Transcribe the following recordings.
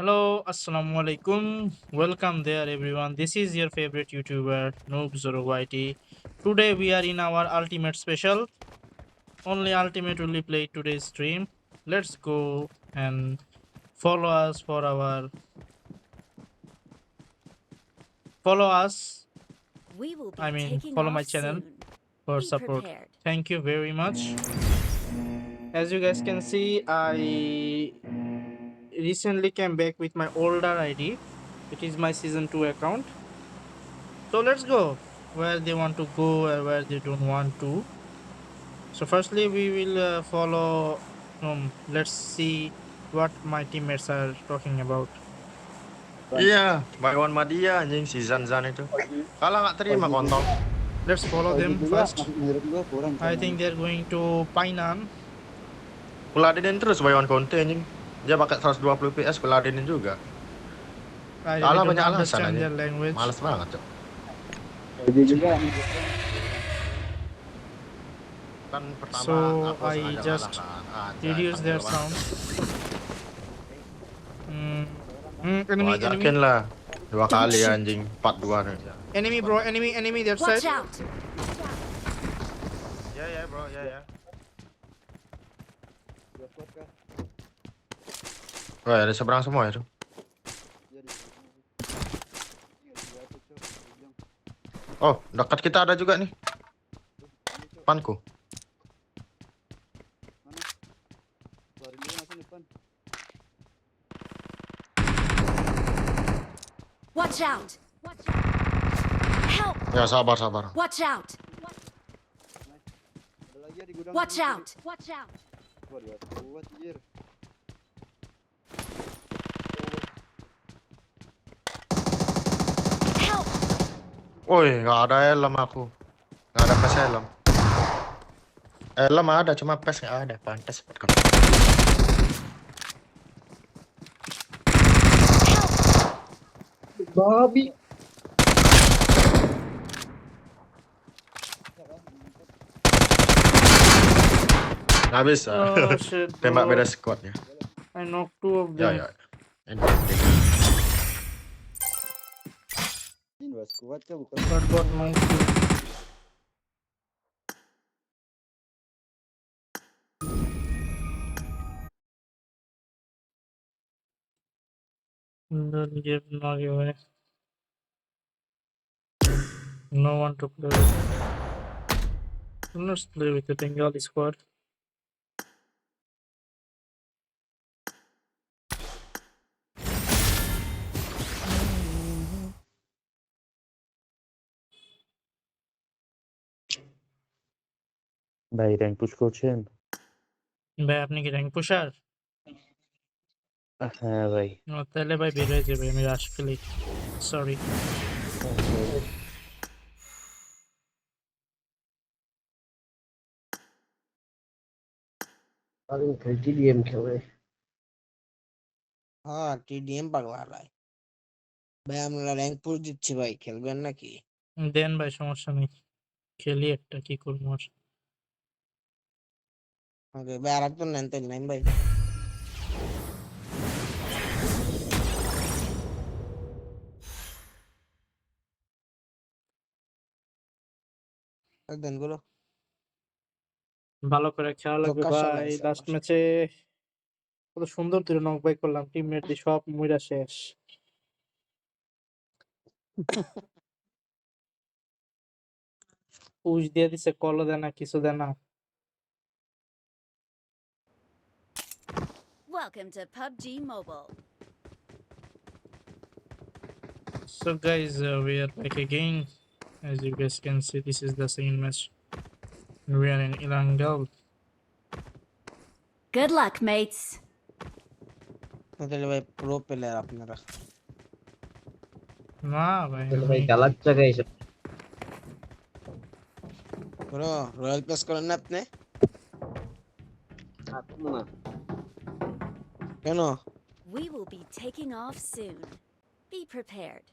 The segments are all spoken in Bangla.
Hello, Assalamu alaikum. Welcome there, everyone. This is your favorite YouTuber, Noob Zoro YT. Today we are in our ultimate special. Only ultimate will be played today's stream. Let's go and follow us for our follow us. We will be I mean, taking follow my off channel soon. for Be support. prepared. Thank you very much. As you guys can see, I recently came back with my older ID. It is my season 2 account. So let's go where they want to go or where they don't want to. So firstly, we will follow. Let's see what my teammates are talking about. Iya, Baywan Madia anjing si Zan itu. Kalah nggak terima kontol. Let's follow them juga first. menurut gua kurang. I think they're going to Painan. Kuladenin terus Baywan Conte anjing. Dia pakai 120 PS kuladenin juga. I really Kalah don't banyak alasan understand aja. their language. Males banget, Cok. Jadi juga Kan pertama So, aku I sengaja just ngalah kan. reduce their sound. Enemy, Gua enemy, ajakin lah. 2 kali anjing, 4-2 nih. enemy, bro, enemy, their Watch side. out! Ya bro, ya. Wah, ada seberang semua itu. Oh, dekat kita ada juga nih. Depanku. Watch out! Help! Ya, sabar. Watch out! Watch out! Watch out! Help! Woi, nggak ada helm aku. Nggak ada pes helm. Helm ada, cuma pes nggak ada. Pantas buat kamu. babi. Nggak bisa. Oh shit, Tembak bro. beda squad ya. I knocked 2 of them. Ya. Ini. Ini kuat ya bukan. But got knocked. Don't give no giveaway. No one to play with. Let's play with the Bengali squad. ভাই র্যাঙ্ক পুশ করছেন? ভাই আপনি কি র্যাঙ্ক পুশার? হ্যাঁ ভাই। তাহলে ভাই বের হয়ে যাবে, আমি রাশ খেলি। সরি। টিডিএম খেলে। হ্যাঁ টিডিএম পাগলা ভাই। ভাই আমরা র্যাঙ্ক পুশ দিচ্ছি ভাই, খেলবেন নাকি? দেন ভাই, সমস্যা নেই, খেলি একটা, কি করবো আর। ওকে ভাই, আর একজন নেন তাই নেন ভাই। দেন গুলো ভালো করে খেলা লাগবে ভাই। লাস্ট ম্যাচে কত সুন্দর করে নক বাই করলাম, টিমমেট দিয়ে সব মুইরা শেষ। পুশ দিয়ে দিছে, কলও দেয় না, কিছু দেয় না। Welcome to PUBG Mobile. So guys, we are back again. As you guys can see, this is the second match. We are in Ilangal. Good luck, mates. তাহলে ভাই প্রো প্লেয়ার আপনারা। না ভাই, ভাই গালার জায়গায় এসে ব্রো রয়্যাল প্লেস করেন না আপনি? না কেন? We will be taking off soon. Be prepared.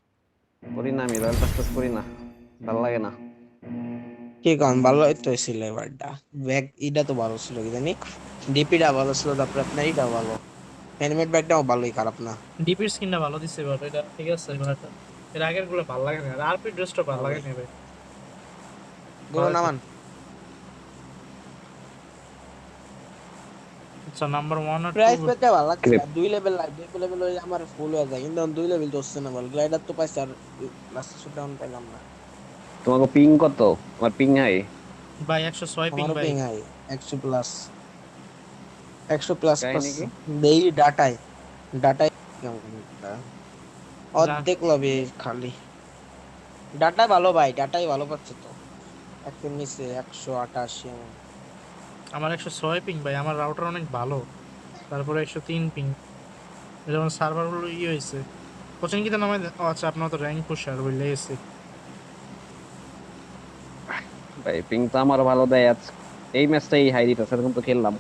করি না, আমি রয়্যাল পাস করি না, ভালো লাগে না। কি কারণ ভালো তো ছিল এবারটা। ব্যাক ইটা তো ভালো ছিল কি জানি, ডিপিটা ভালো ছিল, তারপরে আপনার ইটা ভালো। হেলমেট ব্যাগটাও ভালোই, খারাপ না। ডিপির স্কিনটা ভালো দিছে এবার, এটা ঠিক আছে এবার এটা। এর আগের গুলো ভালো লাগে না, আর আরপি ড্রেসটা ভালো লাগে না ভাই। গুলো নামান। আচ্ছা নাম্বার 1 আর 2। প্রাইস পেতে ভালো লাগছে, আর 2 লেভেল হইলে আমার ফুল হয়ে যায়, কিন্তু 2 লেভেল তো হচ্ছে না বল। গ্লাইডার তো পাইছে, আর লাস্ট শুটডাউন পাইলাম না। তোমাকে পিং কত? আমার পিং হাই। ভাই 106 পিং আমারও ভাই। পিং হাই, 100 প্লাস, 100 প্লাস তাই প্লাস। নাকি? দেই ডাটায়, ডাটায় কেমন যা, অর্ধেক লবি খালি। ডাটা ভালো ভাই, ডাটাই ভালো পাচ্ছে তো। 100 নিচে 188 এমন। আমার 106 পিং ভাই, আমার রাউটার অনেক ভালো। তারপরে 103 পিং। যেমন সার্ভার গুলো হয়েছে। কোচিং কি নামাই ও আচ্ছা, আপনার তো র্যাঙ্ক পুশার বলে এসে। ভাই পিং তো আমারও ভালো দেয় আজ। এই ম্যাচটাই হাই দিতেছে, এরকম তো খেললাম।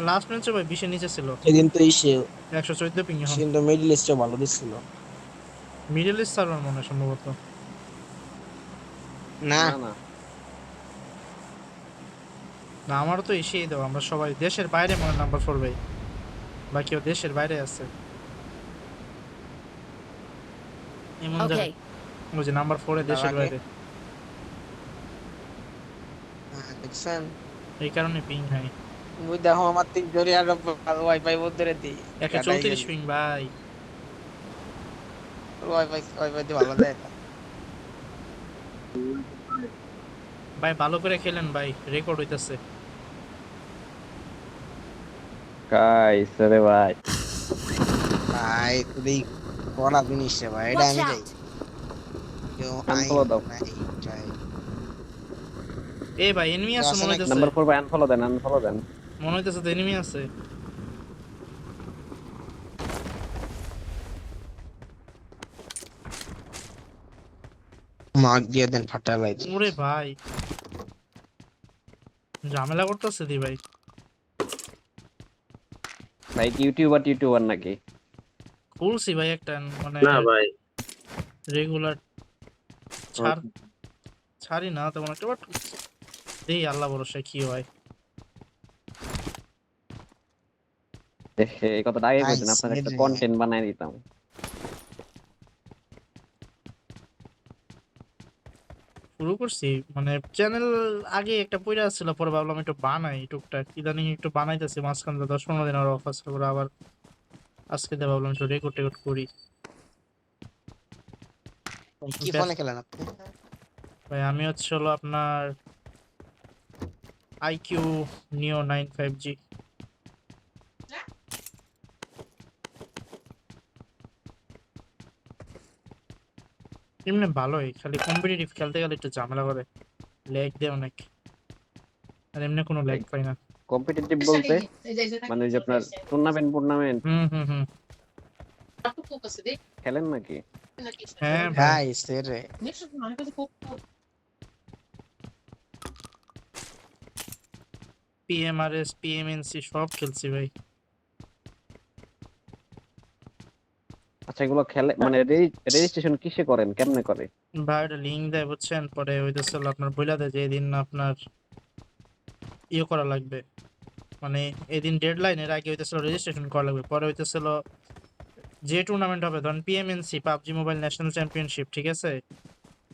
লাস্ট ম্যাচে ভাই 20 এর নিচে ছিল। সেদিন তো ইসে, 114 পিং এখন। সেদিন তো মিডল ইস্টে ভালো দিচ্ছিল। মিডল ইস্ট সার্ভার মনে হয় সম্ভবত। না না না, না আমারও তো এসেই দাও, আমরা সবাই দেশের বাইরে মনে হয় নাম্বার 4 ভাই। বাকিও দেশের বাইরে আছে এমন জায়গায়। Okay. ওই যে নাম্বার 4 এ দেশের দাঁড়াকে। বাইরে। দেখছেন, এই কারণে পিং হাই। ওই দেখো আমার 3 জোরে আর ওয়াইফাই বন্ধ রে দি। কাটাই 134 গেল। পিং ভাই। ওয়াইফাই দিয়ে ভালো দেয় না। ভাই ভালো করে খেলেন ভাই, রেকর্ড হইতাছে। গাইস রে ভাই। ভাই তুই কোনা জিনিস রে ভাই, এটা Watch আমি যাই। out! কেউ আই আনফলো দাও। নাই যাই। এ ভাই এনিমি কেউ আছে আছে মনে নাকি? হইতাছে। নাম্বার 4 ভাই আনফলো দেন, আনফলো দেন। মনে হইতাছে তো এনিমি আছে। মার্ক দিয়ে দেন, ফাটা লাই। ওরে ভাই ঝামেলা করতেছে দি ভাই। ভাই কি ইউটিউবার নাকি? খুলছি ভাই একটা, মানে না ভাই, রেগুলার ছাড় ছাড়ি না তেমন একটা, বাট দেই আল্লাহ ভরসা কি হয়। এই কথাটা আগে কইতেন, নাইস আপনার একটা মিড। কন্টেন্ট বানাই দিতাম। শুরু করছি মানে চ্যানেল আগে একটা পয়রা ছিল, পরে ভাবলাম একটু বানাই টুকটাক, ইদানিং একটু বানাইতেছি, মাঝখান 10-15 দিন আর অফ আছে, পরে আবার আজকে দিয়ে ভাবলাম একটু রেকর্ড টেকর্ড করি। কি ফোনে খেলেন আপনি? ভাই আমি হচ্ছে হলো আপনার আইকিউ নিও 9 5G। এমনি ভালোই, খালি কম্পিটিটিভ খেলতে গেলে একটু ঝামেলা করে, ল্যাগ দেয় অনেক। আর এমনি কোনো ল্যাগ পাই না। কম্পিটিটিভ বলতে মানে ওই যে আপনার টুর্নামেন্ট হুম হুম হুম। খেলেন নাকি? হ্যাঁ ভাই, ভাই সেরে পিএমআরএস পিএমএনসি সব খেলছি ভাই। আচ্ছা এগুলো খেলে মানে রেজিস্ট্রেশন কিসে করেন, কেমনে করে? ভাই ওটা লিঙ্ক দেয় বুঝছেন, পরে হইতেছে হলো আপনার বইলা দেয় যে এদিন আপনার ইয়ে করা লাগবে, মানে এদিন ডেডলাইনের আগে হইতেছিল রেজিস্ট্রেশন করা লাগবে। পরে হইতেছিল যে টুর্নামেন্ট হবে, ধরেন PMNC PUBG mobile national championship, ঠিক আছে,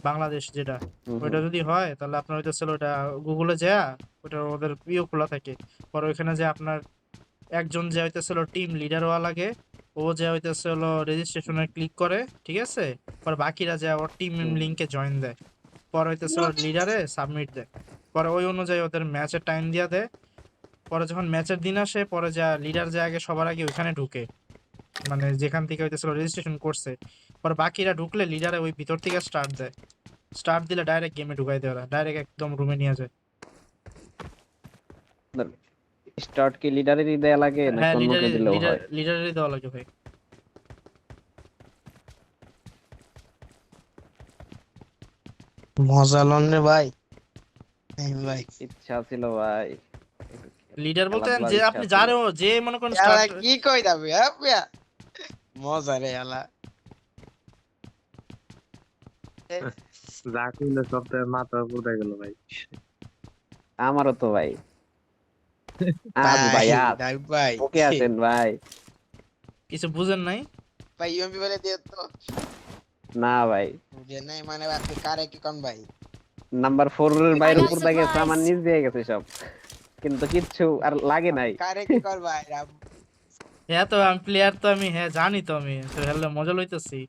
বাংলাদেশ যেটা, হুম ওইটা হুম। যদি হয় তাহলে আপনার হইতেছিল ওটা গুগলে যা, ওটা ওদের ইয়ে খোলা থাকে। পরে ওইখানে যে আপনার একজন যে হইতেছিল টিম লিডার হওয়া লাগে, ও যে হইতেছিল রেজিস্ট্রেশনে ক্লিক করে, ঠিক আছে, পরে বাকিরা যে ওর টিম হুম। লিংকে জয়েন দেয়। পরে হইতেছিল লিডারে সাবমিট দেয়, পরে ওই অনুযায়ী ওদের ম্যাচের টাইম দিয়া দেয়। পরে যখন ম্যাচের দিন আসে, পরে যা লিডার যে আগে সবার আগে ওইখানে ঢুকে, মানে যেখান থেকে হইতেছিল রেজিস্ট্রেশন করছে, পরে বাকিরা ঢুকলে লিডারে ওই ভিতর থেকে স্টার্ট দেয়। স্টার্ট দিলে ডাইরেক্ট গেমে ঢুকাই দেয়, ওরা ডাইরেক্ট একদম রুমে নিয়ে যায়। স্টার্ট কি লিডারেরই দেয়া লাগে নাকি হ্যাঁ অন্য কেউ দিলেও হয়? লিডারেরই দেওয়া লাগে ভাই। মজা লন রে ভাই। এই ভাই ইচ্ছা ছিল ভাই, লিডার বলতে খেলাধুলার যে ইচ্ছা আপনি ছিল। যারে যে মনে করেন আলা স্টার্ট। কি কই দাবি হ্যাঁ মজা রে আলা। যা কইলো সব তো মাথা উপরে গেল ভাই। আমারও তো ভাই। আজ ভাই আজ ভাই ওকে আছেন ভাই। কিছু বুঝেন নাই? ভাই ইউএমপি বলে দিয়ে তো না ভাই, বুঝে নাই মানে আপনি কারে কি কোন ভাই নাম্বার 4 এর I বাইরে got উপর দিয়ে গেছে, আমার supplies. নিচ দিয়ে গেছে সব, কিন্তু কিচ্ছু আর লাগে নাই। কারে কি কর ভাই হ্যাঁ তো আমি প্লেয়ার তো আমি, হ্যাঁ জানি তো আমি তো, হেললে মজা লইতেছি।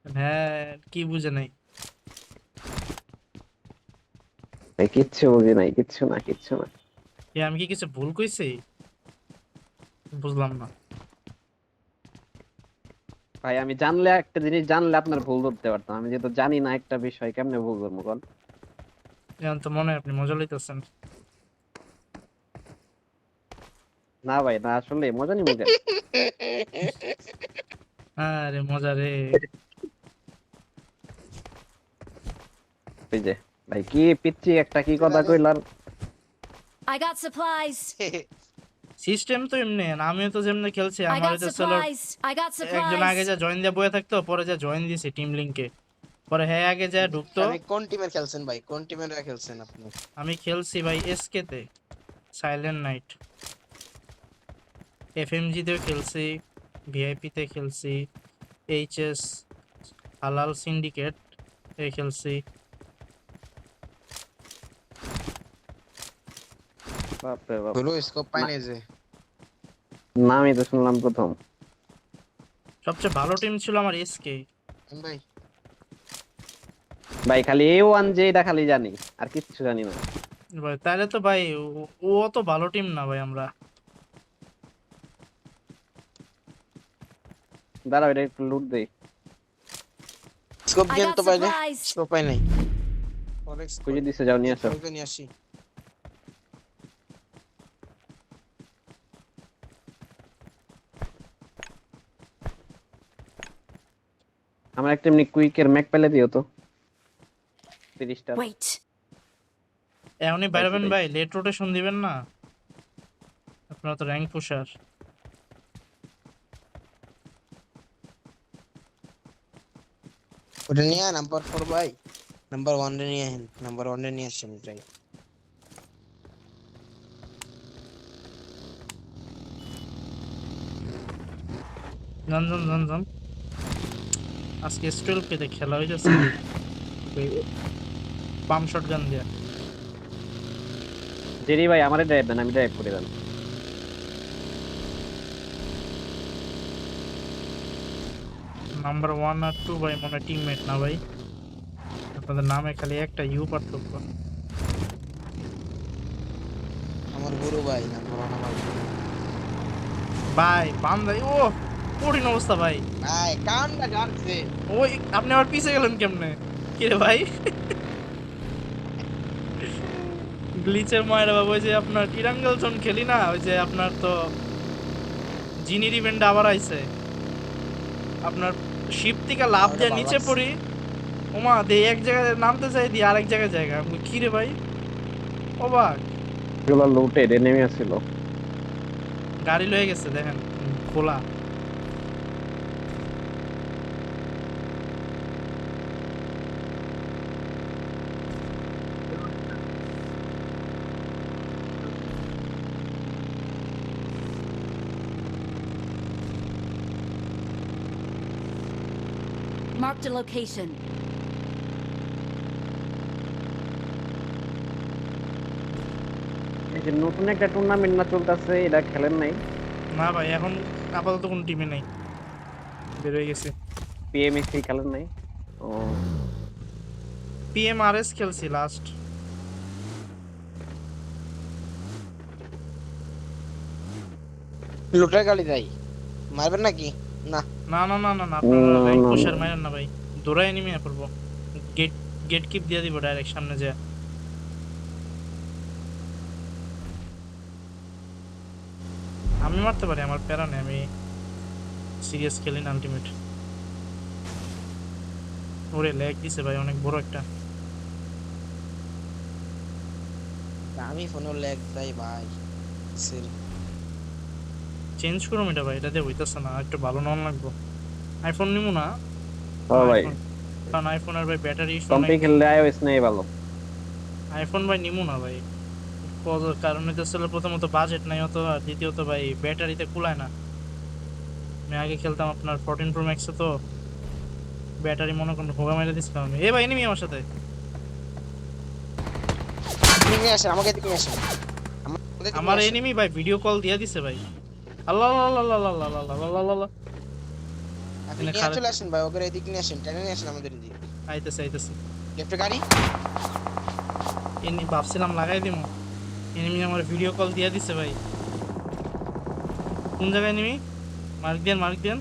হ্যাঁ কি বুঝে নাই? ভাই কিচ্ছু বুঝি নাই, কিচ্ছু না, কিচ্ছু না। আমি কি কিছু ভুল কইছি? বুঝলাম না। ভাই আমি জানলে, একটা জিনিস জানলে আপনার ভুল ধরতে পারতাম, আমি যেহেতু জানি না একটা বিষয়, কেমনে ভুল করবো কোন? এখন তো মনে হয় আপনি মজা লইতেছেন। না ভাই না, আসলে মজা নি মজা। আরে মজা রে। ওই যে ভাই কি পিচ্ছি একটা কি কথা কইলার। I got supplies. সিস্টেম তো এমনি, আমিও তো যেমনি খেলছি, I আমার got তো ছিল supplies. I got একজন আগে supplies. যা জয়েন দিয়ে বয়ে থাকতো, পরে যা জয়েন দিয়েছে টিম লিংকে, পরে হ্যাঁ আগে যা ঢুকতো। আপনি কোন টিমের খেলছেন ভাই, কোন টিমের খেলছেন আপনি? আমি খেলছি ভাই এসকে তে, সাইলেন্ট নাইট, এফএমজি তেও খেলছি, ভিআইপি তে খেলছি, এইচএস, হালাল সিন্ডিকেট এ খেলছি। বাপরে বাপ, হলো স্কোপ পাই নাই যে নামই তো শুনলাম প্রথম। সবচেয়ে ভালো টিম ছিল আমার এসকে। ভাই। ভাই খালি A1 যে এটা খালি জানি, আর কিচ্ছু জানি না। ভাই তাহলে তো ভাই ও অত ভালো টিম না ভাই আমরা। দাঁড়াও এটা একটু লুট দেই। স্কোপ I গেম got তো পাই না, supplies. স্কোপ পাই নাই। ফরেক্স খুঁজে দিছে, যাও নিয়ে আসো। কই নিয়ে আসি। আমার একটা এমনি কুইকের ম্যাক পেলে দিও তো 30টা। Wait. এমনই বাইরবেন সেটাই। ভাই, লেট রোটেশন দিবেন না, আপনারা তো র্যাঙ্ক পুশার। ওটা নিয়ে নাম্বার 4 ভাই, নাম্বার 1 রে নিয়ে আহেন, নাম্বার 1 রে নিয়ে আসেন এটাই। জান জান জান জান, আজকে স্টুয়েল পেতে খেলা হইতেছে পাম শট গান দিয়া। জেরি ভাই আমারে ড্রাইভ দেন, আমি ড্রাইভ করে দেন। নাম্বার 1 আর 2 ভাই মনে টিমমেট না ভাই, আপনাদের নামে খালি একটা ইউ পার্থক্য। আমার গুরু ভাই, নাম্বার 1 আমার গুরু ভাই বান্দাই ও কঠিন অবস্থা ভাই। ভাই। কামটা গাড়ছে ওই আপনি আবার পিছে গেলেন কেমনে? কি রে ভাই? গ্লিচের ময়রা বাবু, ওই যে আপনার টিরাঙ্গল জোন খেলি না, ওই যে আপনার তো জিনির ইভেন্ট আবার আইছে, আপনার শিপ থেকে লাভ ওটা দিয়ে ভালো নিচে আছে। পড়ি, ওমা দে এক জায়গায় নামতে চাই দিয়ে আরেক জায়গায় জায়গা, কি রে ভাই অবাক। এগুলো লুটেড এনিমি আছিল। গাড়ি লয়ে গেছে দেখেন খোলা। Marked a location. এই যে নতুন একটা টুর্নামেন্ট না চলতেছে, এটা খেলেন নাই? না ভাই এখন আপাতত কোনো টিমে নাই, বের হয়ে গেছে। পিএমএসি খেলেন নাই? ও পিএমআরএস খেলছি লাস্ট। লুটার গাড়ি যাই মারবেন নাকি? না না না না না না, আপনারা না, র্যাঙ্ক না, পুশার না। মারেন না ভাই, দৌড়াই নিমে পড়বো। গেট গেট কিপ দিয়ে দিব ডাইরেক্ট সামনে যা। আমি মারতে পারি, আমার প্যারা নেই, আমি সিরিয়াস খেলি না আলটিমেট। ওরে ল্যাগ দিছে ভাই অনেক বড় একটা। আমি ফোনে ল্যাগ দেয় ভাই। চেঞ্জ করুম এটা ভাই, এটা দিয়ে হইতাছে না, একটু ভালো নন লাগবো। আইফোন নিমু না হ্যাঁ ভাই, কারণ আইফোনের ভাই ব্যাটারি ইস্যু কম্পি অনেক। খেললে আইওএস নেই ভালো। আইফোন ভাই নিমু না ভাই, কারণ হইতেছিল প্রথমত বাজেট নাই অত, আর দ্বিতীয়ত ভাই ব্যাটারিতে কুলায় না। আমি আগে খেলতাম আপনার 14 প্রো ম্যাক্সে, তো ব্যাটারি মনে করেন হোগা মেরে দিছিলাম আমি। এ ভাই এনিমি আমার সাথে। আপনি নিয়ে আসেন আমাকে দিকে নিয়ে আসেন আমাদের দিকে আমার নিয়ে আসেন। এনিমি ভাই ভিডিও কল দিয়া দিছে ভাই। আল্লাহ আল্লাহ আল্লাহ আল্লাহ আল্লাহ আল্লাহ আল্লাহ আল্লাহ। আপনি এনে নিয়ে খারাপ। চলে আসেন ভাই, ওকে এদিকে নিয়ে আসেন, টেনে নিয়ে আসেন আমাদের এদিকে। আইতেছে আইতেছে। লেফটে গাড়ি। এনি ভাবছিলাম লাগাই দিমু, এনিমি আমার ভিডিও কল দিয়া দিছে ভাই। কোন জায়গায় এনিমি? মার্ক দেন মার্ক দেন।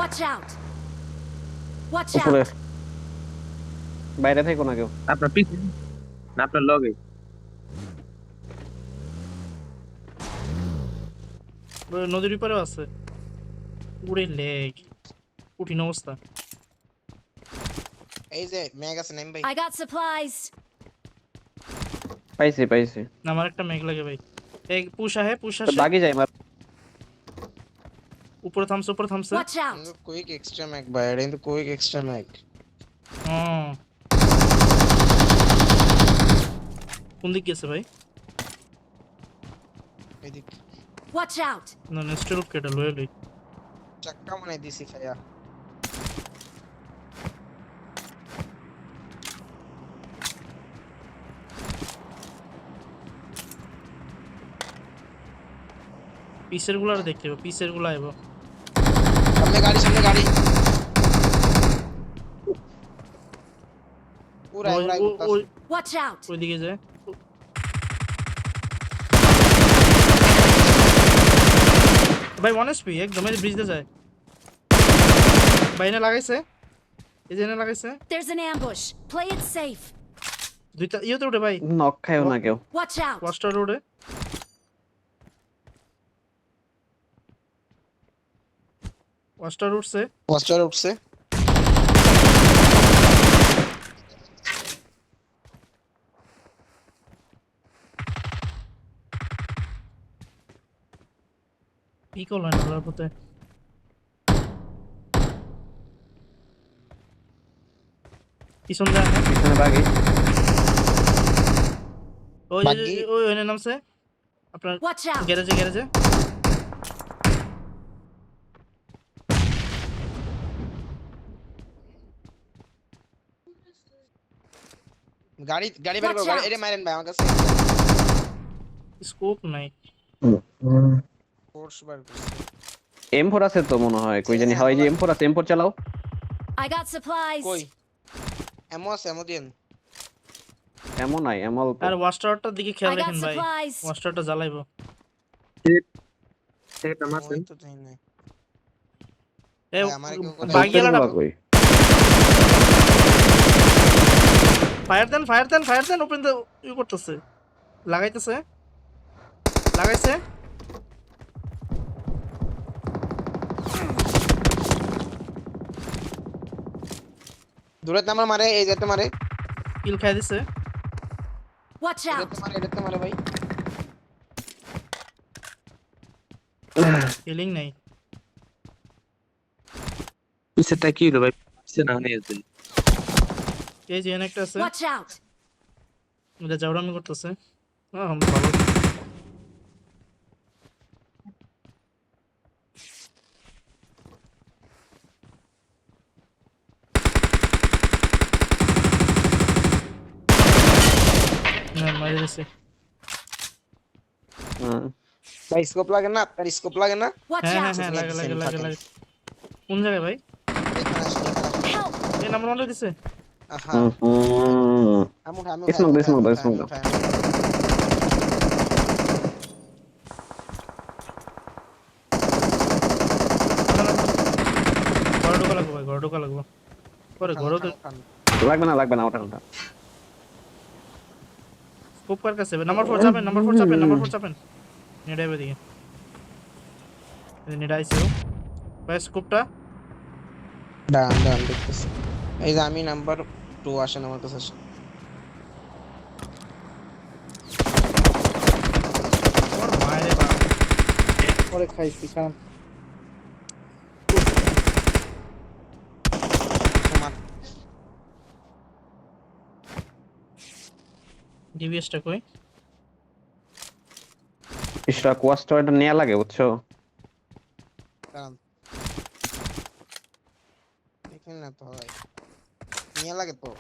Watch out! Watch উপরে out! বাইরে থেকো না কেউ। আপনার পিছে না আপনার লগে? ওই নদীর পারেও আছে। উড়ে লেগ, কঠিন অবস্থা। এই যে ম্যাগ আছে নাইম ভাই। I got supplies. পাইছি পাইছি। না, আমার একটা মেঘ লাগে ভাই। এই পুশ আহে, পুশ তো আসে। বাগি যাই মার। উপরে থামছে, উপরে থামছে। Watch out! কিন্তু কুইক এক্সট্রা ম্যাগ ভাই, এটা কিন্তু কুইক এক্সট্রা ম্যাগ। কোন দিক গেছে ভাই? এদিক Watch out! না নেক্সট রুট কেটে লয়ে লই। চাক্কা মনে দিছি খায়া। পিসের গুলো আর দেখতে হবে, পিসের গুলো আইবো। সামনে গাড়ি, সামনে গাড়ি। উড়াই উড়াই করতাছে। Watch out! ওইদিকে যায়। ভাই 1 HP একদম এই ব্রিজ দিয়ে যায়। ভাই না লাগাইছে, এই যে না লাগাইছে। There's an ambush. Play it safe. দুইটা ইয়েতে উঠে ভাই, নক খায়ও না কেউ। Watch out! ওয়াস্টার রোডে। ওয়াস্টার উঠছে। পোস্টার উঠছে। কি করলো না আল্লাহর পথে। পিছন যায় না। পিছনে বাগি। ওই বাগ্গি। ওই ওই নামছে আপনার Watch out! গ্যারেজে গ্যারেজে। গাড়ি গাড়ি বের করো, Watch গাড়ি out! এরে মারেন ভাই আমার কাছে। স্কোপ নাই। ফোর্স বার করছে। M4 আছে তো মনে হয়, কই জানি। হয় যে M4 আছে, M4 চালাও। I got supplies. কই এমো আছে, এমো দিন। এমন নাই, এমন অল্প। আর ওয়াস্টারটার দিকে খেয়াল I got রাখেন ভাই, supplies. ওয়াস্টারটা জ্বালাইবো। এটা মারছেন? ওই তো তাই না। এ ভাই, আমার কেউ কোথায়- বাগিয়ালাটা কই? ফায়ার দেন ফায়ার দেন ফায়ার দেন। ওপেন দা ইউ করতেছে, লাগাইতেছে, লাগাইছে। দূরে আমার মারে, এই যেতে মারে, কিল খাই দিছে। Watch out! এটাতে মারে, এটাতে মারে ভাই। হিলিং নাই। পিছেরটা কি হলো ভাই? পিছে না নিয়ে যেতে। এই যে এখানে একটা আছে, Watch out! এটা জাউরামি করতেছে। ভালো। না মারি দিছে। হ্যাঁ। ভাই স্কোপ লাগে না, আপনার স্কোপ লাগে না। Watch হ্যাঁ হ্যাঁ out! হ্যাঁ, লাগে লাগে লাগে লাগে। কোন জায়গায় ভাই? এখানে আসেন, এখানে আসেন। Help! এই নাম্বার ওয়ানটা দিছে। আহা আমি উঠাই, আমি Smoke, উঠাই, smoke, আমি smoke. উঠাই। ঘরে ঢোকা লাগবো ভাই, ঘরে ঢোকা লাগবো। পরে ঘরে তো উঠান। লাগবে না, লাগবে না, ওটা ওটা। স্কোপ কার কাছে? নাম্বার 4 চাপেন, নাম্বার 4 চাপেন, নাম্বার 4 চাপেন। নেড়াইবে দিকে। এই নেড়াইছে ও। ভাই স্কোপটা ডান ডান দেখতেছি। এই যে আমি নাম্বার 2 আসেন আমার কাছে আসেন। ওর মায়েরে বাপ। পরে খাইছি খান। তোমার ডিভিএসটা কই? ইসরা কোয়াস্টার এটা নেওয়া লাগে বুঝছো? কারণ দেখেন না তো ভাই নিয়ে লাগে তো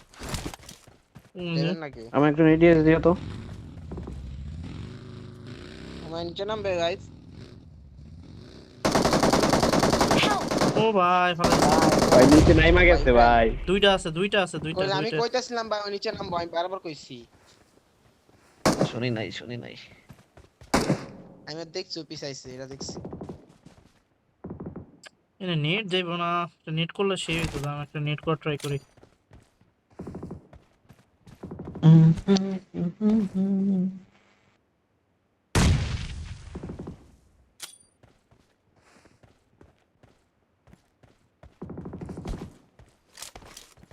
দেবেন নাকি আমার একটু রেডিয়াস দিও তো। আমার নিচে নামবে গাইস Help! ও ভাই ভালো। ভাই নিচে নাইমা গেছে ভাই। দুইটা আছে দুইটা আছে দুইটা আমি দুইটা। কইতাছিলাম ভাই ওই নিচে নামবো আমি বারবার কইছি শুনি নাই শুনি নাই। আমি দেখছি ও পিছাইছে এটা দেখছি এনে নেট দেব না, নেট করলে সেই হইতো, আমি একটা নেট করে ট্রাই করি।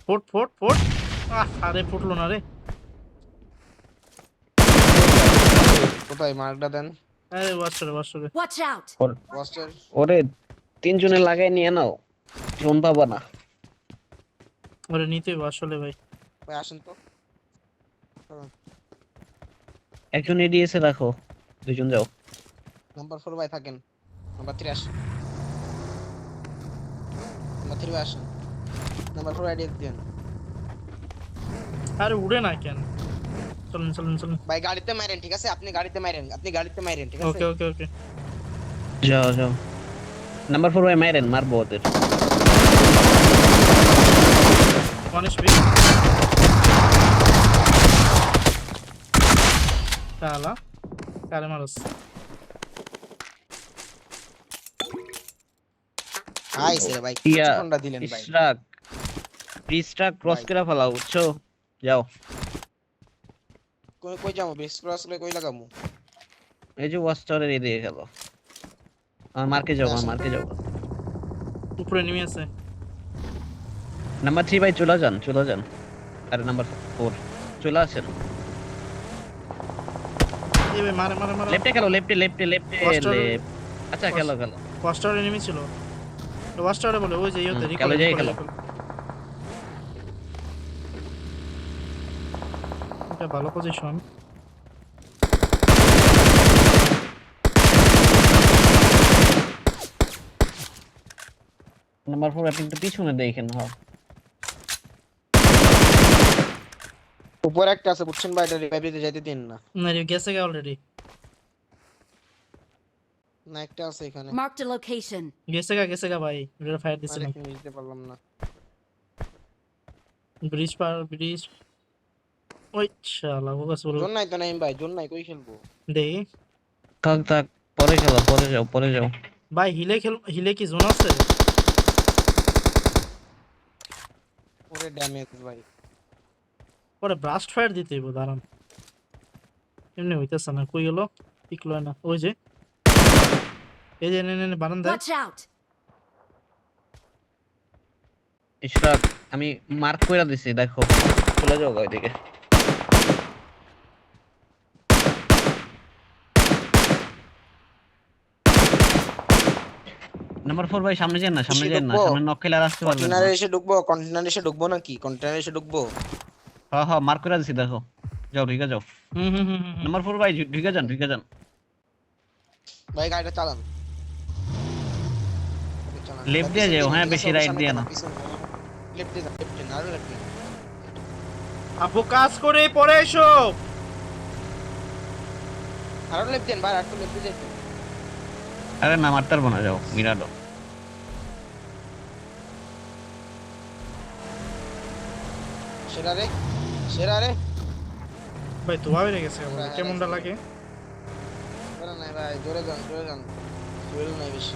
ফোর্ট ফোর্ট ফোর্ট, আরে ফুটলো না রে। কোথায় মার্কটা দেন আরে ওয়াস্টারে ওয়াস্টারে। Watch out! পোস্টার ওরে তিনজনে লাগাই নিয়ে নাও, ফোন পাবা না। ওরে নিতে হইবো আসলে ভাই। ভাই আসেন তো একজন এডিএস এ রাখো, দুইজন যাও। নাম্বার 4 ভাই থাকেন নাম্বার 3 আসেন নাম্বার 3 ভাই আসেন নাম্বার 4 আইডি দেন আরে উড়ে না কেন? চলুন চলুন চলুন। ভাই গাড়িতে মারেন ঠিক আছে আপনি গাড়িতে মারেন ঠিক আছে ওকে ওকে ওকে। যাও যাও। নাম্বার 4 ভাই মারেন, মারবো ওদের। One SP. কালা কারে মারস। আইছে রে ভাই ইয়া কোনটা দিলেন ভাই ইসরাক ব্রিজটা ক্রস ভাই। করে ফেলাও বুঝছো? যাও। কই কই যাবো বেস ক্রস করে কই লাগামু এই যে ওয়াস্টারের এদিকে গেল। আমার মার্কে যাও, আমার মার্কে যাও। উপরে নেমে আছে। নাম্বার 3 ভাই চলে যান চলে যান। আরে নাম্বার 4 চলে আসেন। এই ভাই মারে মারে মারে। লেফটে খেলো, লেফটে লেফটে লেফটে Waster- লেফট। আচ্ছা খেলো খেলো। ওয়াস্টারে নেমেছিল। ওয়াস্টারে বলে ওই যে ইয়োতে হুম, রিকল খেলো, যাই খেলো। এটা ভালো পজিশন। নাম্বার 4 আপনি একটু পিছনে দেখেন। হ্যাঁ উপরে একটা আছে বুঝছেন ভাই এটা রিভাইভ দিতে যাইতে দিন না না রে গেছে গে অলরেডি। না একটা আছে এখানে Marked a location. গেছে গা ভাই, এটা ফায়ার দিছিল। আরে ফিনিশ দিতে পারলাম না ব্রিজ পার ব্রিজ। ওই শালা ও গাছ বল জোন নাই তো নাই ভাই জোন নাই কই খেলবো দেই। থাক থাক, পরে খেলো, পরে যাও পরে যাও। ভাই হিলে কি জোন আছে? ওরে ড্যামেজ ভাই পরে ব্লাস্ট ফায়ার দিতে হইব, দাঁড়ান। এমনি হইতেছে না, কই গেল? পিকলো না ওই যে, এই যে নে বারান্দায়। Watch out! ইসরাক আমি মার্ক কইরা দিছি, দেখো চলে যাও ওইদিকে। নাম্বার 4 ভাই সামনে যান না, সামনে যান না, সামনে নক খেলে আর আসতে পারবেন না। কন্টেনারে এসে ঢুকবো কন্টেনারে এসে ঢুকবো হ্যাঁ হ্যাঁ মার্ক কইরা দিছি, দেখো যাও ঢুকে যাও। হুম। নাম্বার 4 ভাই ঢুকে যান ঢুকে যান। ভাই গাড়িটা চালান লেফট দিয়ে যাও, হ্যাঁ বেশি রাইট দিয়ে না। লেফট দিয়ে লেফট না লেফট না আপু কাজ করে পরে এসো। আরো লেফট দেন ভাই আর একটু লেফট দিয়ে আরে না মারতে পারবো না, যাও মিরাডো। সেরা রে ভাই ধোয়া হয়ে গেছে আমার, কেমনটা লাগে? সেরা নাই ভাই জোরে যান জোরে নাই বেশি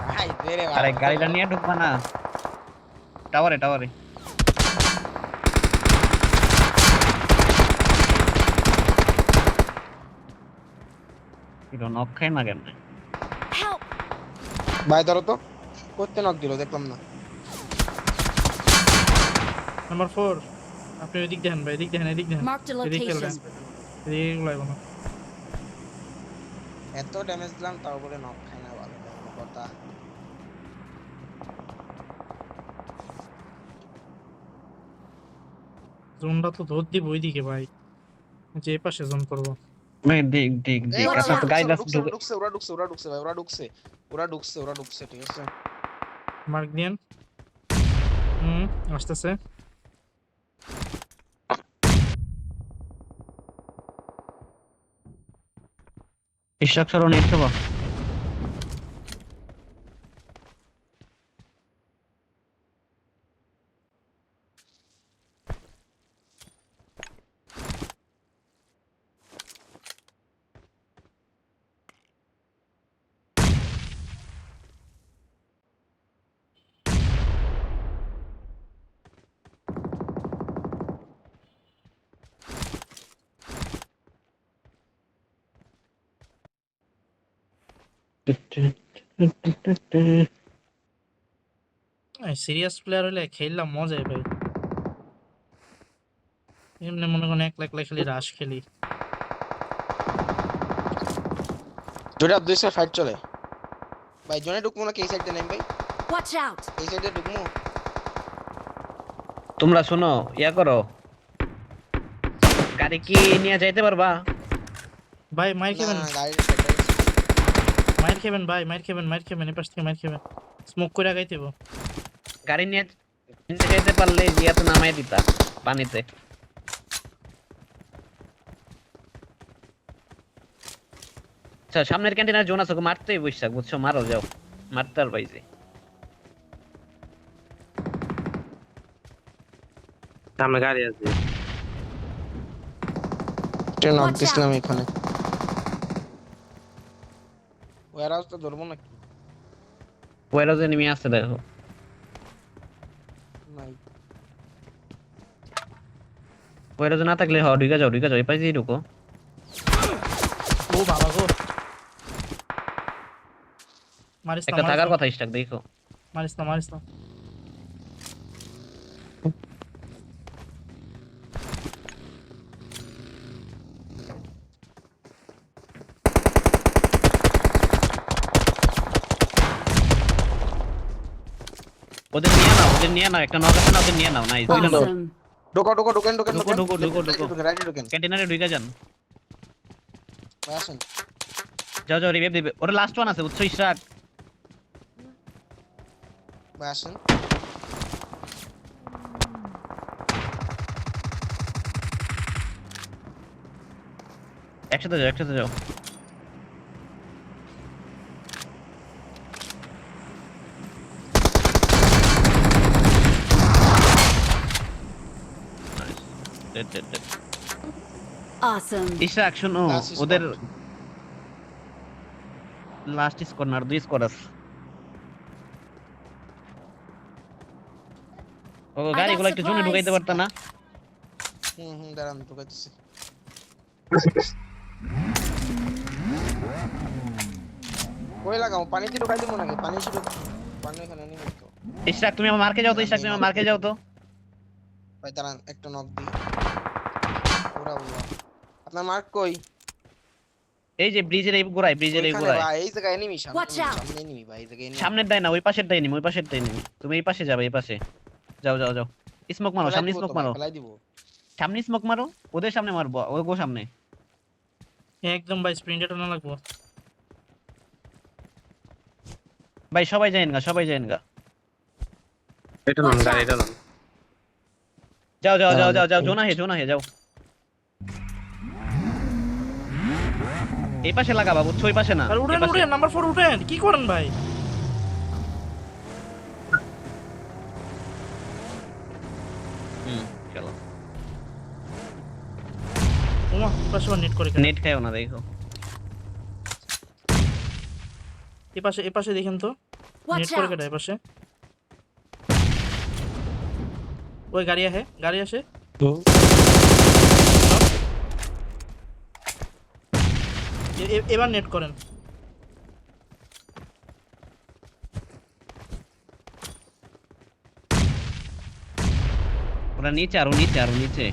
ভাই রে আরে গাড়িটা নিয়ে ঢুকবা না, টাওয়ারে টাওয়ারে। নক খাই না কেন? Help! ভাই ধরো তো করতে নক দিল দেখলাম না নাম্বার 4 আপনি এদিক দেখেন ভাই, এদিক দেখেন Marked a এদিক খেলবেন, location. এদিক লাগবে না। এত ড্যামেজ দিলাম তাও বলে নক খাই না ভালো কথা জোনটা তো ধর দিব ওইদিকে ভাই, যে এই পাশে জোন করবো। ভাই দেখ দেখ এই দেখ ওরা আপনার তো গাইড ঢুকছে ঢুকে ঢুকছে ওরা ঢুকছে ওরা ঢুকছে ভাই ওরা ঢুকছে ঠিক আছে। মার্ক দিয়েন। আসতেছে। স্ট্রাকচার নেট দেবো। সিরিয়াস প্লেয়ার হলে খেললাম মজাই ভাই, এমনি মনে করেন একলা একলা খেলি, রাশ খেলি। জোরে দুই সাইড ফাইট চলে ভাই। জোনে ঢুকবো না, এই সাইডে নেম ভাই, Watch out! এই সাইডে ঢুকবো। তোমরা শোনো, ইয়া করো, গাড়ি কি নিয়ে যাইতে পারবা? ভাই মাইর না খেবেন, গাড়ির সাইডে মাইর খেবেন ভাই, মাইর খেবেন, এপাশ থেকে মাইর খেবেন। স্মোক করে আগাইতেব। গাড়ি নিয়ে যাইতে পারলে জিয়াতে নামাই দিতা পানিতে। আচ্ছা সামনের ক্যান্টিনের জোন আছে, ওকে মারতেই বসছাক বুঝছো, মারো যাও, মারতে আর পাইছে। সামনে গাড়ি আছে। ট্রেন অফ Watch দিছিলাম এখানে। ওয়ার হাউস তো ধরবো নাকি? ওয়েরও যে নেমে আসছে দেখো। নাই ওয়েরও যে না থাকলে ঢুকে যাও এই পাশে ঢুকো। ও বাবা গো, মারিস না একটা মারিস থাকার না কথা স্টাক দেখো। মারিস না মারিস না। ওদের নিয়ে নাও একটা নক আছে না, ওদের নিয়ে নাও। নাইস, দুই নম্বর। Awesome. ঢোকো রাইটে ঢোকেন। ক্যান্টিনারে ঢুকে যান। ভাই আসেন যাও রিভাইভ দিবে। ওরা লাস্ট ওয়ান আছে বুঝছো স্টাক। ভাই আসেন। একসাথে যাও। Dead. Awesome. স্টাক শুনো, Last squad. ওদের লাস্ট স্কোর না, দুই স্কোর আছে। ও গাড়িগুলো একটু জোনে ঢুকাইতে পারতা না? দাঁড়ান ঢুকাইতেছি। কই লাগাও? পানিতে ঢুকাই দেবো নাকি? পানি শুধু পানি এখানে নেই তো। স্টাক তুমি আমার মার্কে যাও তো, স্টাক তুমি আমার মার্কে যাও তো। ভাই দাঁড়ান একটা নক দিই। ওরা আপনার মার্ক কই? এই যে ব্রিজের এই ওইখানে গোড়ায়। ভাই, এই জায়গায় এনিমি Watch out. সামনে এনিমি ভাই, এই জায়গায় এনিমি। সামনের দাই না, ওই পাশের দাই নিমি। তুমি এই পাশে যাবে, এই পাশে যাও। স্মোক মারো, সামনে স্মোক মারো, ফেলাই দিব। সামনে স্মোক মারো, ওদের সামনে মারবো, ওই গো সামনে। একদম ভাই স্প্রিন্টে টানা লাগবো। ভাই সবাই যাইন গা। এটা নন গাড়ি, এটা নন। যাও জোনা হে যাও। এই পাশে লাগাবা বুঝছো, ওই পাশে না। আর উড়েন এই পাশে। নাম্বার 4 উঠেন, কি করেন ভাই? চলো ওমা পাশে নেট করে নেট খাইও না দেখো। এই পাশে দেখেন তো, নেট Watch করে out. কেটে পাশে। ওই গাড়ি আসে। এবার নেট করেন। ওরা নিচে আরো নিচে।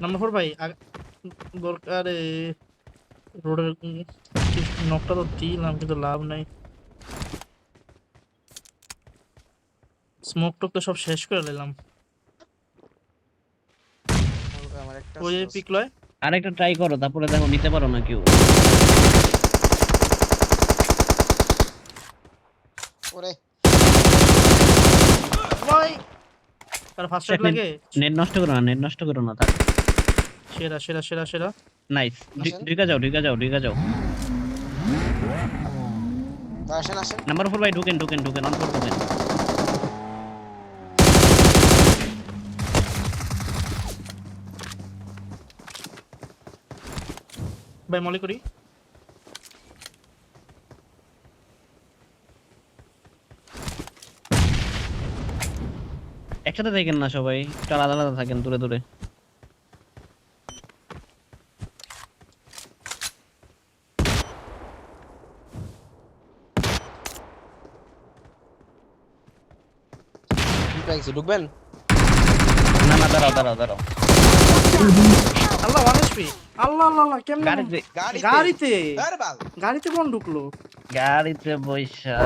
নাম্বার 4 ভাই দরকার রোডের নকটা তো দিলাম কিন্তু লাভ নাই। স্মোক টক তো সব শেষ করে নিলাম। আমার একটা ওই যে পিক লয়। আরেকটা ট্রাই করো, তারপরে দেখো নিতে পারো না কেউ। ওরে ভাই তার ফার্স্ট এড লাগে। নেট নষ্ট করো না, নেট নষ্ট করো না। তার সেরা সেরা সেরা সেরা। নাইস। আসেন। ঢুকা যাও, ঢুকা যাও, ঢুকা যাও। আসেন আসেন। নাম্বার 4 ভাই, ঢুকেন ঢুকেন ঢুকেন, অন করে ঢুকেন। ভাই মলি করি। একসাথে থাকেন না সবাই, একটু আলাদা আলাদা থাকেন, দূরে দূরে। কি পাইছি ঢুকবেন? না না, দাঁড়াও দাঁড়াও দাঁড়াও। আল্লাহ 1 HP। আল্লাহ আল্লাহ আল্লাহ কেমনে? গাড়িতে গাড়িতে আরে বাল গাড়িতে কোন ঢুকলো? গাড়িতে বইসা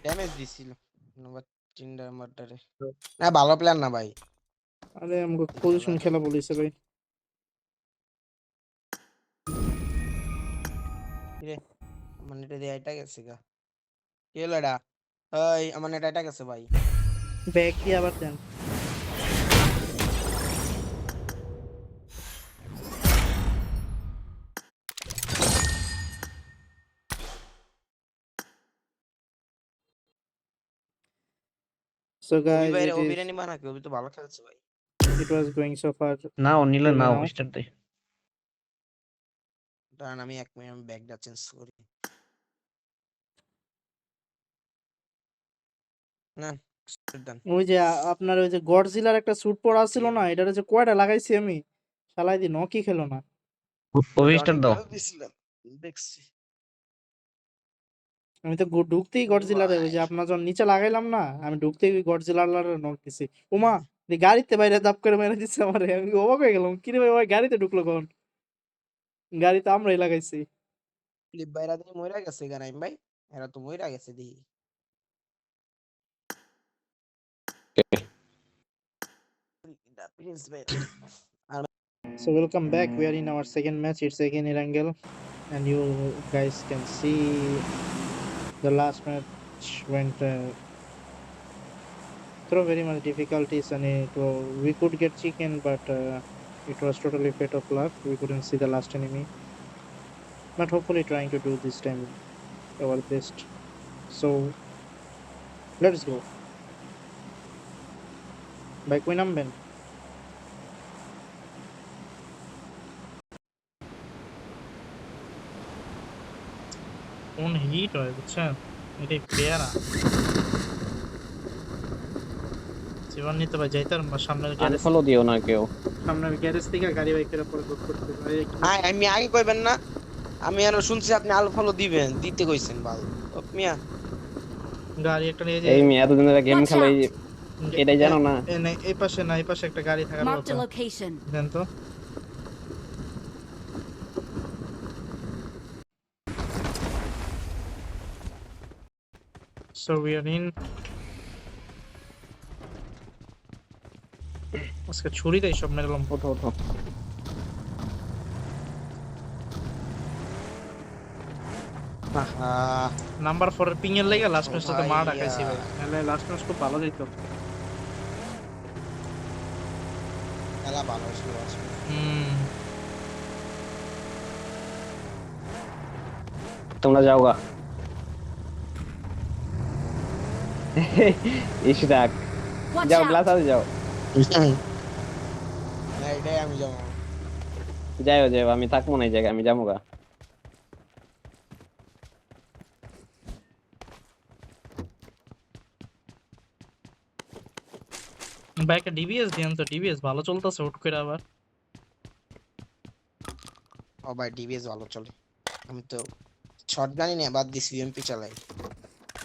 ড্যামেজ দিছিল নাম্বার 3 মারটারে। না ভালো প্ল্যান না ভাই। আরে আমাকে পজিশন খেলা বলেছে ভাই। রে আমার নেটে দিয়ে আইটা গেছে গা। কি হলো এটা? এই আমার নেট আইটা গেছে ভাই। ব্যাগ দিয়ে আবার দেন। So guys, ও বিরিয়ানি বানা কি? ও তো ভালো খেলছে ভাই। it was going so far. না, ও নিলে Till নাও, now. স্টার্ট দে। দাঁড়ান আমি 1 মিনিট ব্যাগটা চেঞ্জ করি। না ডান। ওই যে আপনার ওই যে গডজিলার একটা স্যুট পরা ছিল না, এটার যে কয়টা লাগাইছি আমি, শালাই দি নকি খেলো না। স্টার্ট দাও। দিছিলাম দেখছি। আমি তো ঢুকতেই গডজিলারে ওই যে আপনার যখন নিচে লাগাইলাম না, আমি ঢুকতেই ওই গডজিলার নক দিছি। ওমা দি গাড়িতে বাইরে দাপ করে মেরে দিচ্ছে আমারে। আমি অবাক হয়ে গেলাম, কি রে ভাই ওই গাড়িতে ঢুকলো কখন? গাড়িতে আমরাই লাগাইছি। ফ্লিপ বাইরা দিয়ে মইরা গেছে গানাইম ভাই। এরা তো মইরা গেছে দি। প্রিন্স ভাই। So welcome back. We are in our second match. It's again Erangel, and you guys can see the last match went through very much difficulties, and we could get chicken, but it was totally fate of luck. We couldn't see the last enemy, but hopefully trying to do this time our best. So let's go. By Queen Ben. কোন হিট হয় বুঝছেন? এটা পেয়ারা জীবন নিতে ভাই যাইতার সামনের গ্যারেজ, আনফলো দিও না কেউ। সামনের গ্যারেজ থেকে গাড়ি বাইক করে পরে বুক করতে ভাই। আমি আগে কইবেন না? আমি আরো শুনছি আপনি আল ফলো দিবেন, দিতে কইছেন ভাই। মিয়া গাড়ি একটা নিয়ে এই যাই। মি এতদিন ধরে গেম Watch খেলো, এই এটাই জানো না? এই পাশে না, এই পাশে একটা গাড়ি থাকার Marked a কথা। location. দেন তো। So we are in. আজকে ছুরি দেই সব মেরলাম। ওঠো ওঠো। নাম্বার 4 এর পিং এর লাগা লাস্ট ম্যাচটাতে মা ডাকাইছি ভাই। নালে লাস্ট ম্যাচ খুব ভালো যাইতো। খেলা ভালো ছিল আসলে। তোমরা যাও গা। ইশরাক Watch যাও, out. গ্লাস হাউস যাও। না এটাই আমি যাবো। যাও যাও, আমি থাকবো না এই জায়গায়, আমি যাবো গা। ভাই একটা ডিবিএস দেন তো, ডিবিএস ভালো চলতেছে হুট করে আবার। ও ভাই ডিবিএস ভালো চলে। আমি তো শটগানই নিয়ে বাদ দিছি, ইউএমপি চালাই।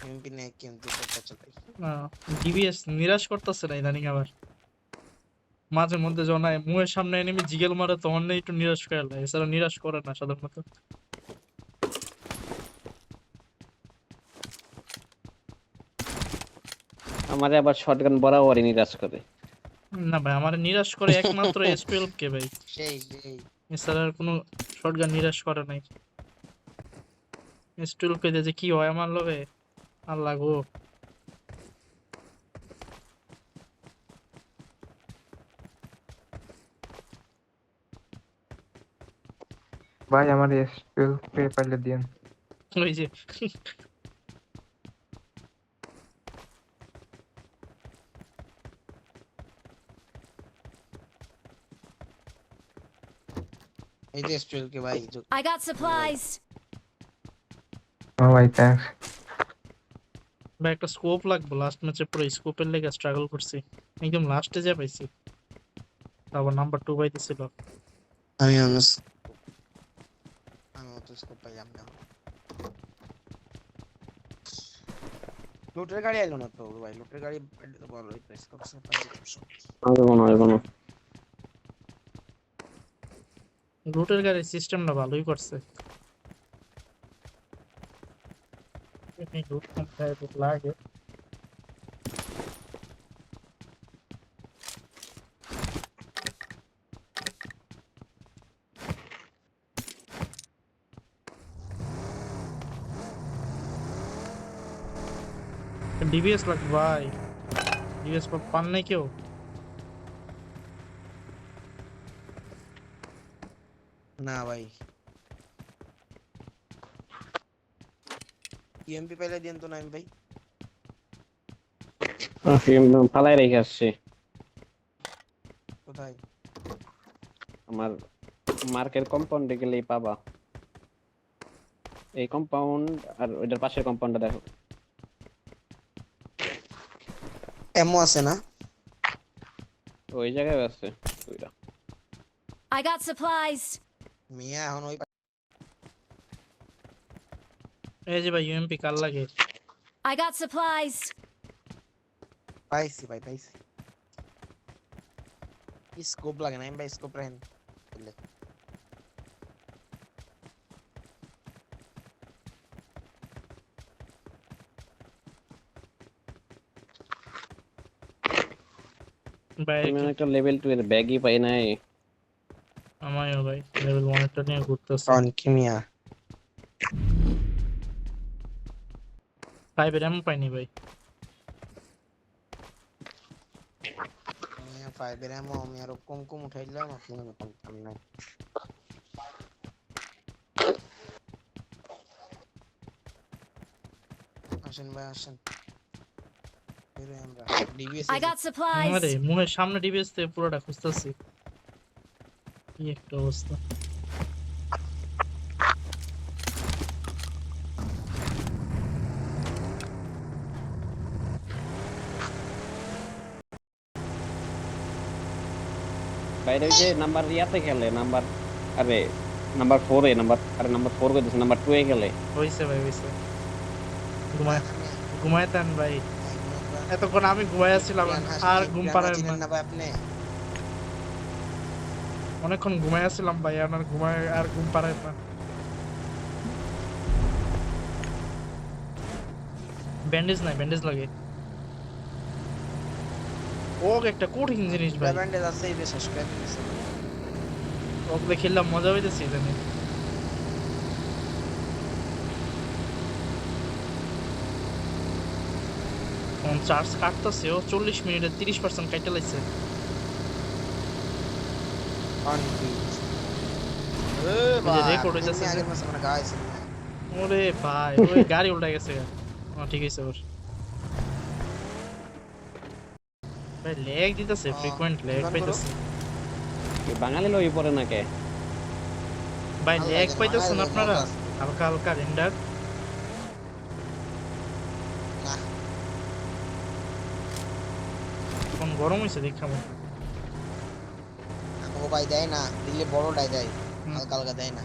ইউএমপি নিয়ে কিন্তু একটা চালাই। ডিবিএস নিরাশ করতেছে না ইদানিং আবার। মাঝে মধ্যে যখন মুয়ের সামনে এনিমি জিগেল মারে তখন একটু নিরাশ করে লাগে, এছাড়া নিরাশ করে না সাধারণত। আমারে আবার শটগান বরাবরই নিরাশ করে। না ভাই, আমার নিরাশ করে একমাত্র S12 কে ভাই, সেই সেই এছাড়া আর কোনো শটগান নিরাশ করে নাই। S12 কে দিয়ে যে কি হয় আমার লগে, আল্লাহ গো। ভাই আমার S12 পে পাইলে দিন। ওই যে এই যে স্টুডেন্ট কে ভাই I got supplies. ও ভাই থ্যাঙ্কস। ভাই একটা স্কোপ লাগবে, লাস্ট ম্যাচে পুরো স্কোপের লেগে স্ট্রাগল করছি, একদম লাস্টে যা পাইছি, তারপর নাম্বার 2 পাইতেছিল। আমি অত স্কোপ পাইলাম না। লুটের গাড়ি আইলো না তো ভাই, লুটের গাড়ি পাইলে তো ভালো হইতো, স্কোপ সব পাইলে আমাকে মনে হয় কোনো রুটের গাড়ির সিস্টেমটা ভালোই করছে। রুট কম লাগে। ডিভিএস লাগবে ভাই, ডিভিএস পান নাই কেউ? না ভাই। ইএমপি পাইলে দেন তো নাইম ভাই। ফালাই রেখে আসছি। কোথায়? আমার মার্কের কম্পাউন্ডে গেলেই পাবা। এই কম্পাউন্ড আর ওইটার পাশের কম্পাউন্ডটা দেখো। এমও আছে না? ওই জায়গায় আছে দুইটা। I got supplies. মিয়া এখন ওই এই যে ভাই ইউএমপি কার লাগে? I got supplies. পাইছি ভাই পাইছি। স্কোপ লাগে না ভাই, স্কোপ রাখেন। ভাই আমি একটা লেভেল 2 এর ব্যাগই পাই নাই। আমায়ও ভাই লেভেল 1 এরটা নিয়ে ঘুরতেছে। কোন কি মিয়া? 5 এর এমন পাইনি ভাই। মিয়া 5 এর এমও আমি আরো কম কম উঠাইলাম, আপনি মতন কাম নাই। আসেন ভাই আসেন। বেরোই আমরা। DVS I got supplies. আরে মুহের সামনে ডিভিএস থেকে পুরোটা খুঁজতেছি, কি একটা অবস্থা। বাইরে যে নাম্বার ইয়াতে খেলে, নাম্বার আরে নাম্বার 4 এ নাম্বার 4 কইতেছে, নাম্বার 2 এ খেলে। হইছে ভাই হইছে, ঘুমাইতেন ভাই, এতক্ষণ আমি ঘুমাইয়াছিলাম আর ঘুম পাড়ায় না। না ভাই আপনি অনেকক্ষণ ঘুমাইয়াছিলাম ভাই, আমার ঘুমায় আর ঘুম পাড়ায় না। ব্যান্ডেজ নাই, ব্যান্ডেজ লাগে। ও একটা কঠিন জিনিস ভাই, ব্যান্ডেজ আছে এই বেশ শেষ করে দিয়েছে। ওকে খেললাম মজা হইতেছে জানি। চার্জ কাটতেছে, ও 40 মিনিটে 30% কাইটে লাইছে। অন কি এ যে ভাই রেকর্ড হইতাছে আগের মাসে মানে গাইছে। ওরে ভাই, ওই গাড়ি উল্টা গেছে। ঠিক আছে ওর ভাই ল্যাগ দিতেছে, ফ্রিকোয়েন্ট ল্যাগ পাইতেছে এই বাঙালি লই পড়ে না কে? ভাই। ভালো ল্যাগ লাগে, পাইতেছেন ভালো আপনারা লাগে। হালকা হালকা রেন্ডার? না কোন গরম হইছে দেখাবো। আমাকে ভাই দেয় না, দিলে বড়টাই দেয়, হুম। হালকা হালকা দেয় না।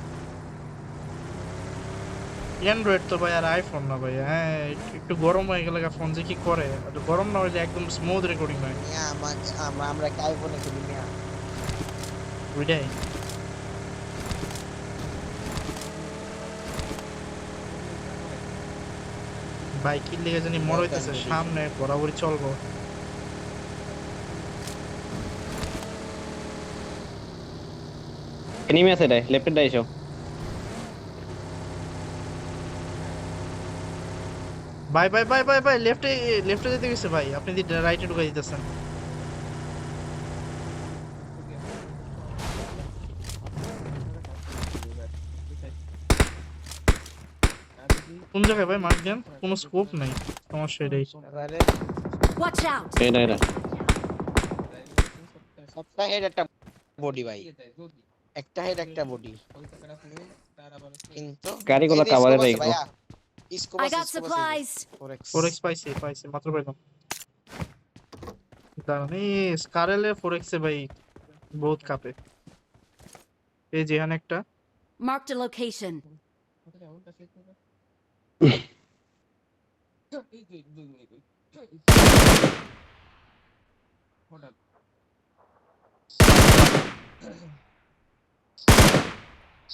অ্যান্ড্রয়েড তো ভাই আর আইফোন না ভাই। হ্যাঁ একটু গরম হয়ে গেলে ফোন যে কি করে, একটু গরম না হইলে একদম স্মুথ রেকর্ডিং হয় মিয়া আমরা কি আইফোনে খেলি মিয়া? ওইটাই। ভাই কি লেগে জানি মর হইতেছে সামনে বরাবরই চলবো এনিমি আছে রে লেফটে ডাইছো ভাই ভাই ভাই ভাই ভাই লেফটে লেফটে যেতে গেছে ভাই আপনি দি রাইটে ঢুকাই দিতেছেন কোন জায়গায় ভাই মার্ক দেন কোনো স্কোপ নাই সমস্যা এটাই আরে Watch out! এটা এটা একটা হেড একটা বডি ভাই একটা হেড একটা বডি কিন্তু গাড়িগুলো এই যে cover এ scope আছে রাখো। ভাইয়া স্কোপ I আছে got স্কোপ আছে supplies. ফোরেক্স পাইছি পাইছি মাত্র পাইলাম দাঁড়ান এই স্কারেলে ফোরেক্সে ভাই বহুত কাপে এই যে এখানে একটা Marked a location.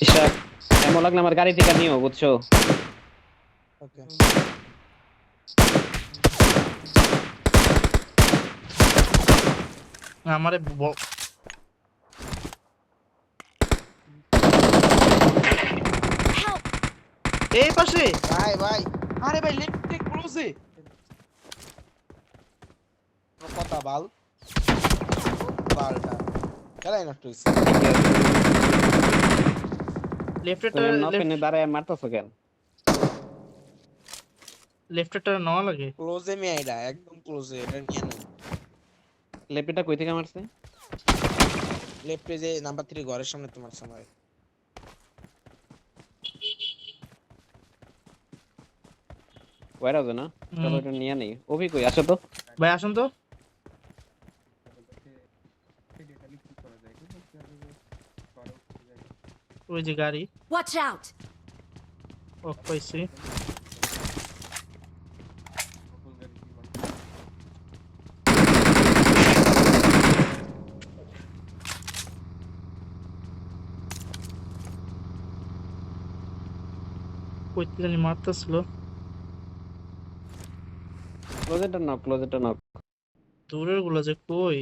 ইশাক এমন লাগলে আমার গাড়ি থেকে নিও বুঝছো ওকে আমারে Help! এই পাশে ভাই ভাই আরে ভাই লেফটে ক্লোজে কথা বাল বালটা খেলাই নষ্ট হইছে লেফটেটা তুমি এমন পেনে দাঁড়ায় মারতেছো কেন লেফটেটা নেওয়া লাগে ক্লোজে মি আইডা একদম ক্লোজে এটা নিয়ে নাও লেফটেটা কই থেকে মারছে লেফটে যে নাম্বার 3 ঘরের সামনে তোমার সামনে ওয়ার আছে না চলো এটা নিয়ে নেই ওভি কই আসো তো ভাই আসুন তো ওই যে গাড়ি Watch out! ও পাইছি কই থেকে জানি মারতেছিল ক্লোজেটটা নক দূরের গুলো যে কই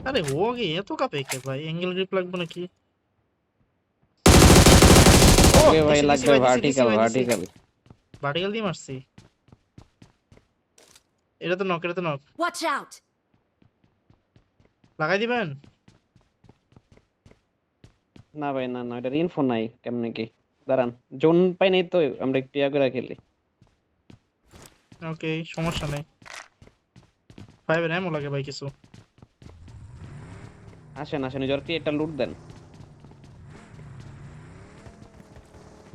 আরে ও কি এত কাপে কে ভাই অ্যাঙ্গেল গ্রিপ লাগবে নাকি ওকে ভাই দিছি, লাগবে দিছি, দিছি, ভার্টিক্যাল দিছি, দিছি। ভার্টিক্যাল ভার্টিক্যাল দিয়ে মারছি এটা তো নক Watch out! লাগাই দিবেন না ভাই না এটা ইনফো নাই কেমনে কি দাঁড়ান জোন পাই নাই তো আমরা একটু ইয়া করে খেলি ওকে সমস্যা নেই ফাইভের এমও লাগে ভাই কিছু আসেন জরটি একটা লুট দেন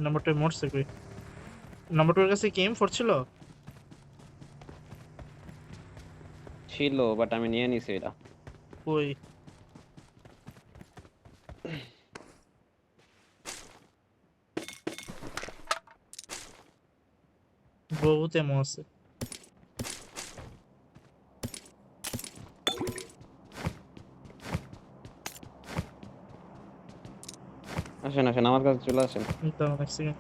নাম্বার 2 মরছে কই নাম্বার 2 এর কাছে কি M4 ছিল ছিল বাট আমি নিয়ে নিছি এটা কই বহুত এমো আছে আসেন আমার কাছে চলে আসেন দাঁড়ান এক সেকেন্ড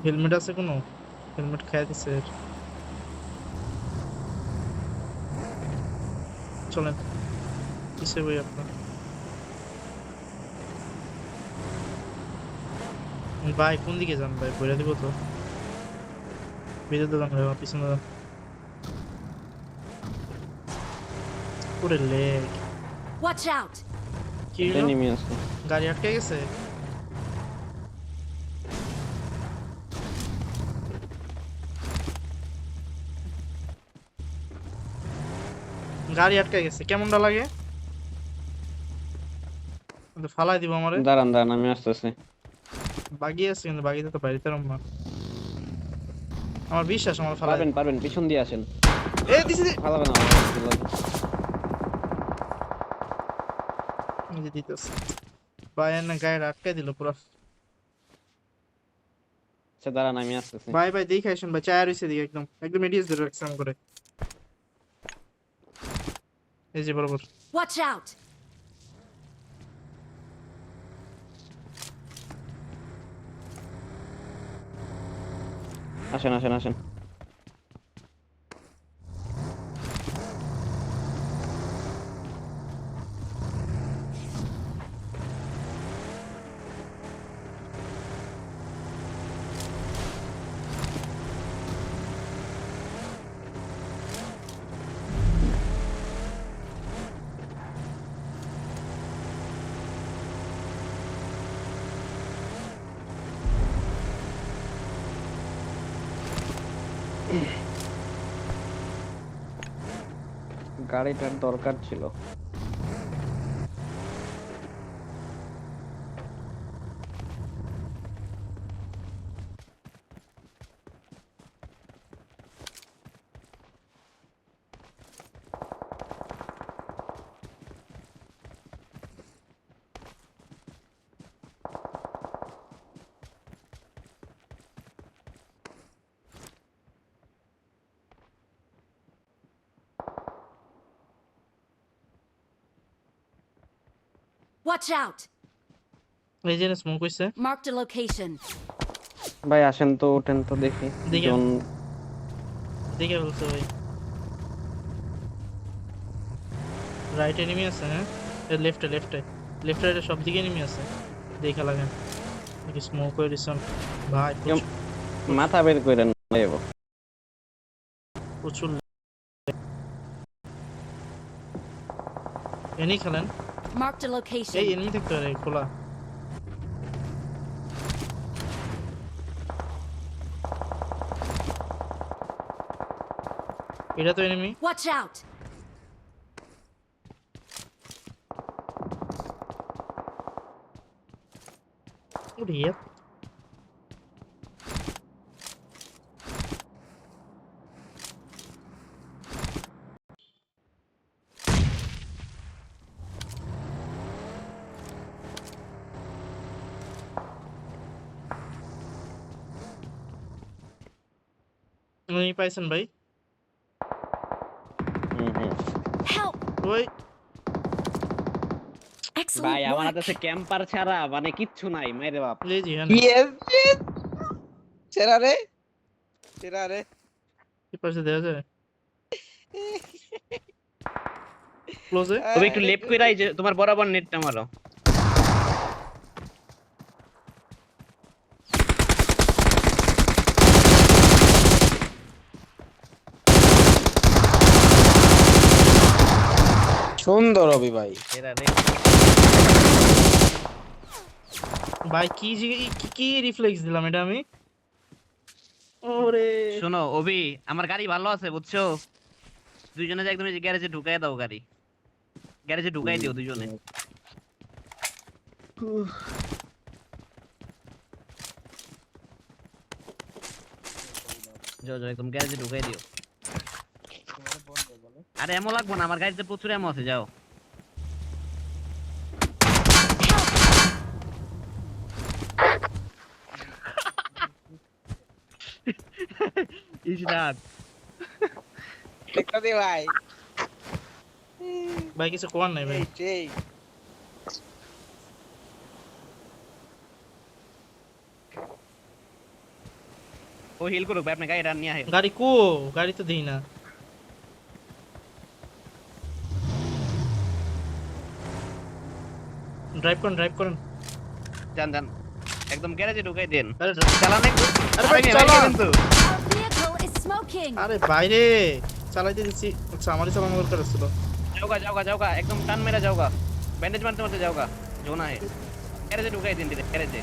হেলমেট আছে কোনো হেলমেট খাই দিছে চলেন কিসে ভাই আপনার ভাই কোন দিকে যান ভাই বইরা দিব তো বেজে দাঁড়ান ভাই আমার পিছনে দাঁড়ান পুরো লেগ Watch out! কি হলো? এনিমি আছে গাড়ি আটকে গেছে গাড়ি আটকে গেছে কেমনটা লাগে কিন্তু ফালাই দিব আমারে দাঁড়ান আমি আসতেছি বাগি আছে কিন্তু বাগিতে তো বাড়িতে রম না আমার বিশ্বাস আমার ফালাই পারবেন পিছন দিয়ে আসেন এ দিছি ফালাবেন না এই যে দিতেছে ভাই না গাড়ি আটকে দিল পুরো আচ্ছা দাঁড়ান আমি আসতেছি ভাই ভাই দেখে আসেন ভাই চায়ের হইছে দিকে একদম একদম এডিএস ধরে রাখছে আম করে এই যে বরাবর Watch out! আসেন আসেন আসেন গাড়িটার দরকার ছিল Watch out! এই যে স্মোক হইছে Marked a location. ভাই আসেন তো ওঠেন তো দেখি দেখি জন দেখে বলছে ভাই রাইট এনিমি আছে হ্যাঁ লেফটে লেফটে লেফট রাইটে সব দিকে এনিমি আছে দেখা লাগেন নাকি স্মোক হয়ে দিছেন ভাই মাথা বের করেন যাবো প্রচুর এনি খেলেন Marked a এই location. এনিমি থাকতে পারে খোলা এটা তো এনিমি Watch out! ওরে এনিমি পাইছেন ভাই Help! ওই Excellent ভাই আমার work. কাছে ক্যাম্পার ছাড়া মানে কিচ্ছু নাই মেরে বাপ এই জি হ্যাঁ ইয়েস সেরা রে সেরা রে কি পাশে দেয়া যায় ক্লোজে তবে একটু লেফট করে আই যে তোমার বরাবর নেটটা মারো সুন্দর রবি ভাই এরা রে ভাই কি কি রিফ্লেক্স দিলাম এটা আমি ওরে শোনো অভি আমার গাড়ি ভালো আছে বুঝছো দুইজনে যে একদম গ্যারেজে ঢুকাই দাও গাড়ি গ্যারেজে ঢুকাই দিও দুইজনে যাও যাও একদম গ্যারেজে ঢুকাই দিও আরে এমন লাগবো না আমার গাড়িতে প্রচুর এমন আছে যাও ইশরাত একটা দে ভাই ভাই কিছু কোয়ার নাই ভাই সেই ও হিল করুক ভাই আপনি গাড়িটা নিয়ে আসেন গাড়ি কো গাড়ি তো দেই না ড্রাইভ করেন যান যান একদম গ্যারেজে ঢুকাই দেন আরে চালান একটু আরে ভাই আরে চালা কিন্তু Our vehicle is smoking. আরে বাইরে চালাইতে দিচ্ছি আচ্ছা আমারই চালানো দরকার ছিল যাওগা একদম টান মেরে যাওগা ব্যান্ডেজ মারতে মারতে যাওগা জোনা হে গ্যারেজে ঢুকাই দিন দিলে গ্যারেজে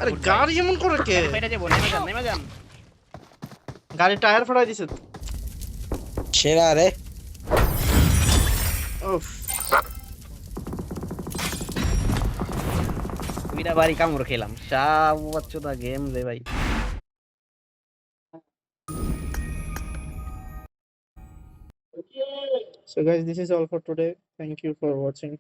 আরে গাড়ি এমন করে কে ফাইটা যাবো নেমে যান গাড়ি টায়ার ফাটাই দিছে সেরা রে উফ উইরা বাড়ি কামড় খেলাম সব বাচ্চাটা গেম রে ভাই So guys, this is all for today. Thank you for watching.